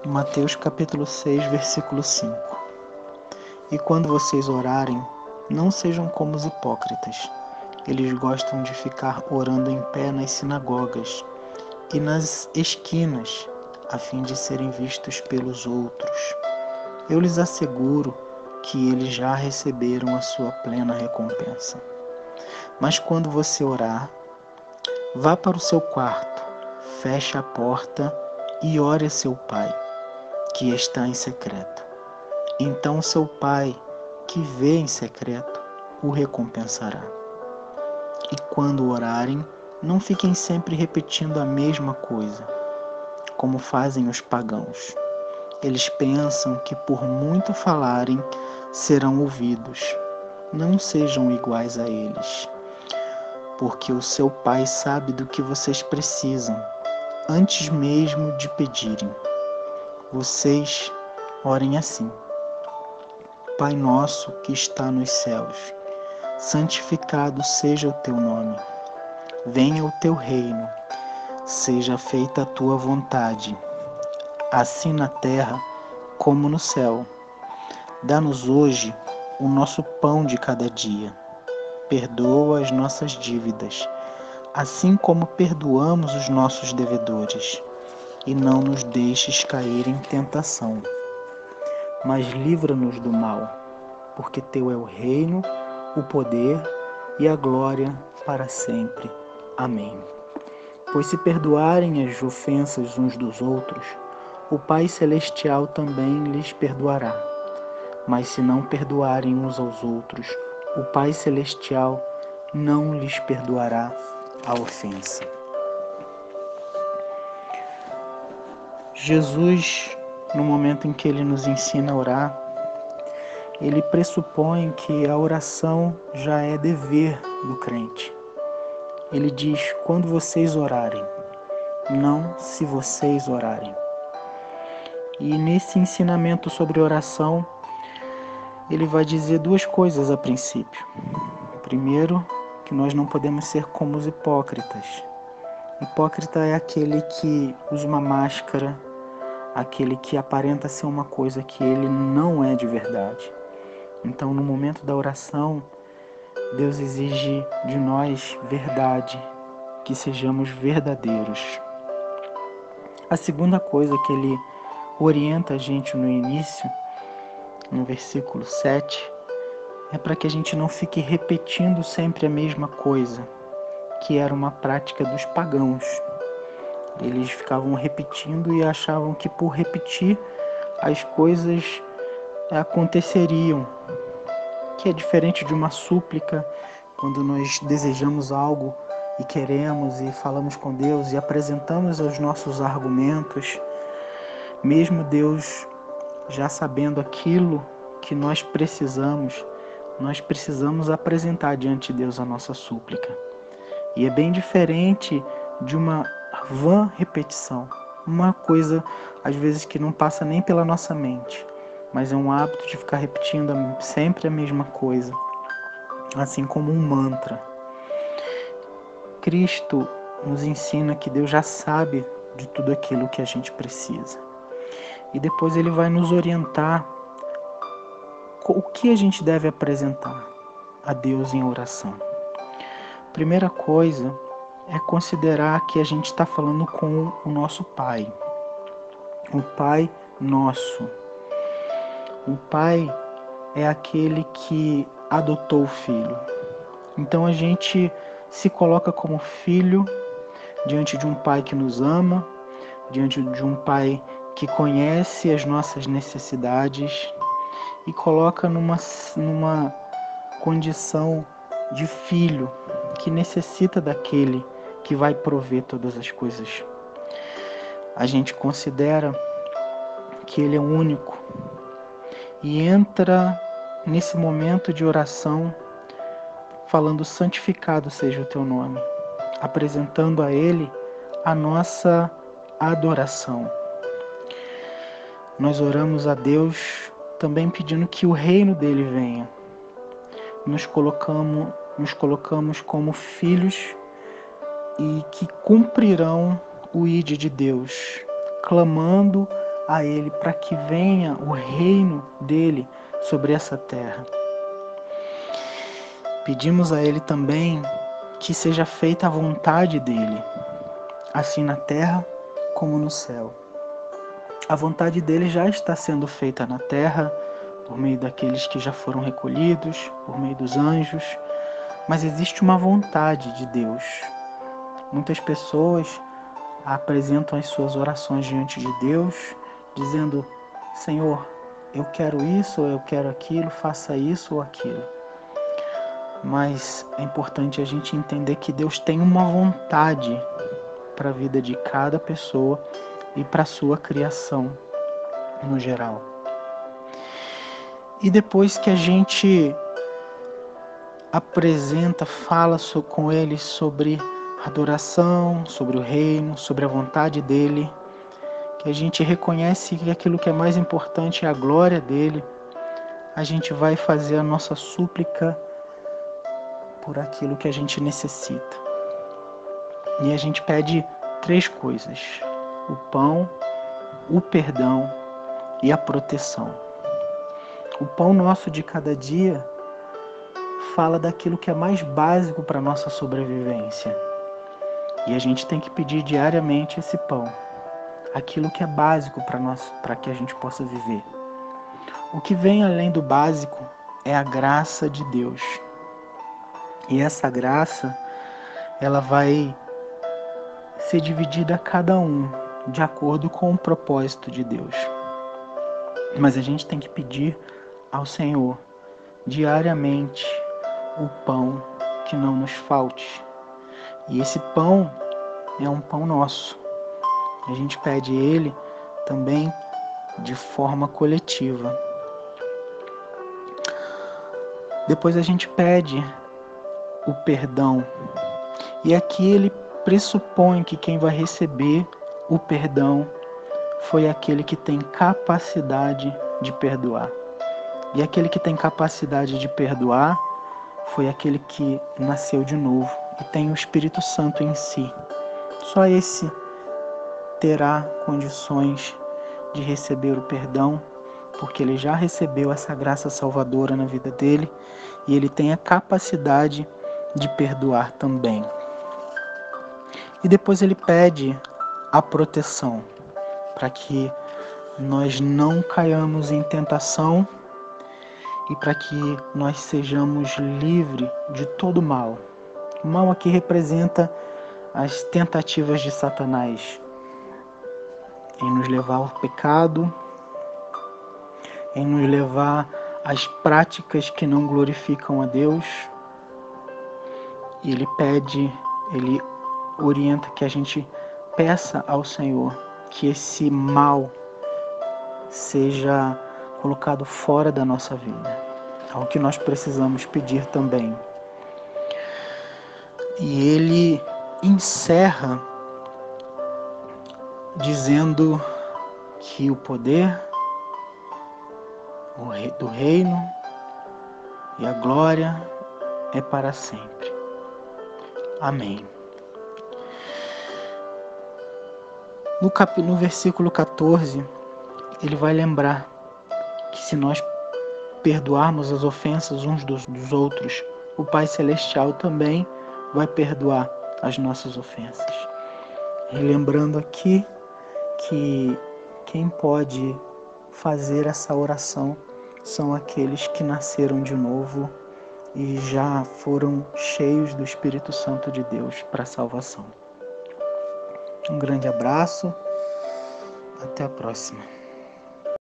Mateus capítulo 6, versículo 5. E quando vocês orarem, não sejam como os hipócritas. Eles gostam de ficar orando em pé nas sinagogas e nas esquinas, a fim de serem vistos pelos outros. Eu lhes asseguro que eles já receberam a sua plena recompensa. Mas quando você orar, vá para o seu quarto, feche a porta e ore a seu Pai, que está em secreto. Então seu Pai, que vê em secreto, o recompensará. E quando orarem, não fiquem sempre repetindo a mesma coisa, como fazem os pagãos. Eles pensam que por muito falarem, serão ouvidos. Não sejam iguais a eles, porque o seu Pai sabe do que vocês precisam, antes mesmo de pedirem. Vocês orem assim: Pai nosso que está nos céus, santificado seja o teu nome. Venha o teu reino, seja feita a tua vontade, assim na terra como no céu. Dá-nos hoje o nosso pão de cada dia. Perdoa as nossas dívidas, assim como perdoamos os nossos devedores. E não nos deixes cair em tentação, mas livra-nos do mal, porque teu é o reino, o poder e a glória para sempre. Amém. Pois se perdoarem as ofensas uns dos outros, o Pai Celestial também lhes perdoará. Mas se não perdoarem uns aos outros, o Pai Celestial não lhes perdoará a ofensa. Jesus, no momento em que ele nos ensina a orar, ele pressupõe que a oração já é dever do crente. Ele diz: quando vocês orarem, não se vocês orarem. E nesse ensinamento sobre oração, ele vai dizer duas coisas a princípio. Primeiro, que nós não podemos ser como os hipócritas. Hipócrita é aquele que usa uma máscara, aquele que aparenta ser uma coisa que ele não é de verdade. Então, no momento da oração, Deus exige de nós verdade, que sejamos verdadeiros. A segunda coisa que ele orienta a gente no início, no versículo 7, é para que a gente não fique repetindo sempre a mesma coisa, que era uma prática dos pagãos. Eles ficavam repetindo e achavam que por repetir as coisas aconteceriam, que é diferente de uma súplica, quando nós desejamos algo e queremos e falamos com Deus e apresentamos os nossos argumentos, mesmo Deus já sabendo aquilo que nós precisamos apresentar diante de Deus a nossa súplica. E é bem diferente de uma vã repetição, uma coisa às vezes que não passa nem pela nossa mente, mas é um hábito de ficar repetindo sempre a mesma coisa, assim como um mantra. Cristo nos ensina que Deus já sabe de tudo aquilo que a gente precisa. E depois ele vai nos orientar o que a gente deve apresentar a Deus em oração. Primeira coisa é considerar que a gente está falando com o nosso Pai, o Pai nosso. O Pai é aquele que adotou o Filho. Então a gente se coloca como filho diante de um Pai que nos ama, diante de um Pai que conhece as nossas necessidades e coloca numa condição de filho que necessita daquele que vai prover todas as coisas. A gente considera que ele é único e entra nesse momento de oração falando: santificado seja o teu nome, apresentando a ele a nossa adoração. Nós oramos a Deus também pedindo que o reino dele venha. Nos colocamos como filhos e que cumprirão o ide de Deus, clamando a Ele para que venha o reino dele sobre essa terra. Pedimos a Ele também que seja feita a vontade dele, assim na terra como no céu. A vontade dele já está sendo feita na terra, por meio daqueles que já foram recolhidos, por meio dos anjos, mas existe uma vontade de Deus. Muitas pessoas apresentam as suas orações diante de Deus, dizendo: Senhor, eu quero isso ou eu quero aquilo, faça isso ou aquilo. Mas é importante a gente entender que Deus tem uma vontade para a vida de cada pessoa e para a sua criação no geral. E depois que a gente apresenta, fala com Ele sobre adoração, sobre o reino, sobre a vontade dele, que a gente reconhece que aquilo que é mais importante é a glória dele, a gente vai fazer a nossa súplica por aquilo que a gente necessita. E a gente pede 3 coisas: o pão, o perdão e a proteção. O pão nosso de cada dia fala daquilo que é mais básico para a nossa sobrevivência. E a gente tem que pedir diariamente esse pão, aquilo que é básico para nós, para que a gente possa viver. O que vem além do básico é a graça de Deus. E essa graça, ela vai ser dividida a cada um, de acordo com o propósito de Deus. Mas a gente tem que pedir ao Senhor diariamente o pão que não nos falte. E esse pão é um pão nosso. A gente pede ele também de forma coletiva. Depois a gente pede o perdão. E aqui ele pressupõe que quem vai receber o perdão foi aquele que tem capacidade de perdoar. E aquele que tem capacidade de perdoar foi aquele que nasceu de novo e tem o Espírito Santo em si. Só esse terá condições de receber o perdão, porque ele já recebeu essa graça salvadora na vida dele e ele tem a capacidade de perdoar também. E depois ele pede a proteção, para que nós não caiamos em tentação e para que nós sejamos livres de todo mal. O mal aqui representa as tentativas de Satanás em nos levar ao pecado, em nos levar às práticas que não glorificam a Deus. E ele orienta que a gente peça ao Senhor que esse mal seja colocado fora da nossa vida. É o que nós precisamos pedir também. E ele encerra dizendo que o poder do reino e a glória é para sempre. Amém. No versículo 14, ele vai lembrar que se nós perdoarmos as ofensas uns dos outros, o Pai Celestial também vai perdoar as nossas ofensas. E lembrando aqui que quem pode fazer essa oração são aqueles que nasceram de novo e já foram cheios do Espírito Santo de Deus para a salvação. Um grande abraço, até a próxima.